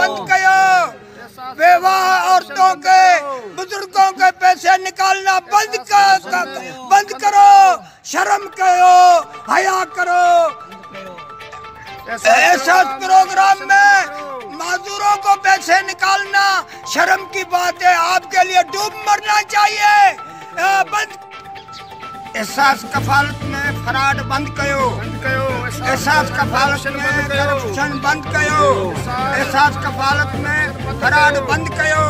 बंद करो। बेवाह औरतों के, बुजुर्गों के पैसे निकालना बंद करो। शर्म करो, हया करो। एहसास प्रोग्राम में मजदूरों को पैसे निकालना शर्म की बात है। आपके लिए डूब मरना चाहिए। बंद। एहसास कफालत में फराड बंद करो। एहसास कफालत में करप्शन बंद करो। एहसास कफालत में फराड बंद करो।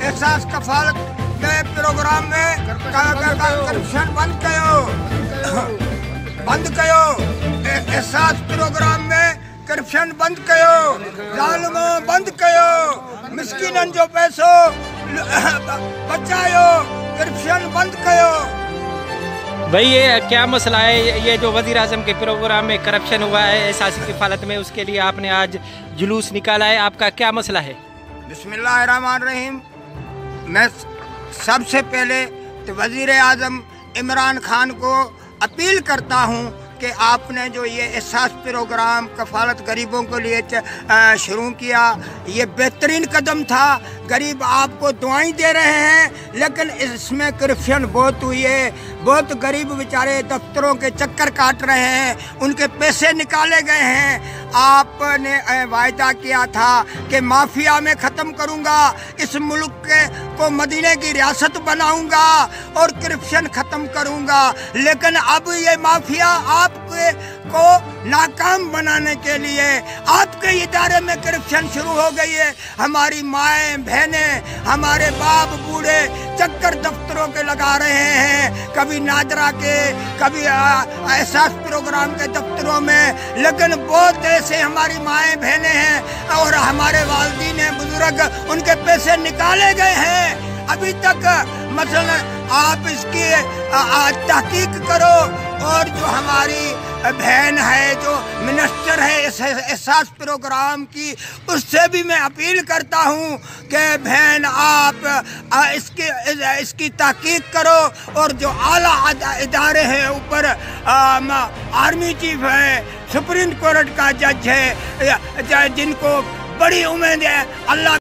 एहसास कफालत में प्रोग्राम में करप्शन बंद करो। एहसास प्रोग्राम में करप्शन बंद करो। जालिमों बंद करो। मिस्किनन जो पैसों बचायो। करप्शन बंद करो। भाई ये क्या मसला है? ये जो वज़ीर आज़म के प्रोग्राम में करप्शन हुआ है एहसासी किफ़ालत में, उसके लिए आपने आज जुलूस निकाला है, आपका क्या मसला है? बिस्मिल्लाहिर्रहमानिर्रहीम। मैं सबसे पहले तो वज़ीर आज़म इमरान खान को अपील करता हूँ कि आपने जो ये एहसास प्रोग्राम कफालत गरीबों के लिए शुरू किया, ये बेहतरीन कदम था। गरीब आपको दुआएं दे रहे हैं, लेकिन इसमें करप्शन बहुत हुई है। बहुत गरीब बेचारे दफ्तरों के चक्कर काट रहे हैं, उनके पैसे निकाले गए हैं। आपने वायदा किया था कि माफिया में ख़त्म करूँगा, इस मुल्क को मदीने की रियासत बनाऊँगा और करप्शन ख़त्म करूँगा। लेकिन अब ये माफिया आपके को नाकाम बनाने के लिए आपके इदारे में करप्शन शुरू हो गई है। हमारी माएँ बहनें, हमारे बाप बूढ़े चक्कर दफ्तरों के लगा रहे हैं, कभी नादरा के, कभी एहसास प्रोग्राम के दफ्तरों में। लेकिन बहुत ऐसे हमारी माएँ बहनें हैं और हमारे वालिदैन हैं, बुजुर्ग, उनके पैसे निकाले गए हैं अभी तक। मसलन आप इसकी तहकीक करो। और जो हमारी बहन है, जो मिनिस्टर है एहसास प्रोग्राम की, उससे भी मैं अपील करता हूँ कि बहन आप इसकी तहकीक करो। और जो आला इदारे हैं, ऊपर आर्मी चीफ है, सुप्रीम कोर्ट का जज है, जिनको बड़ी उम्मीद है अल्लाह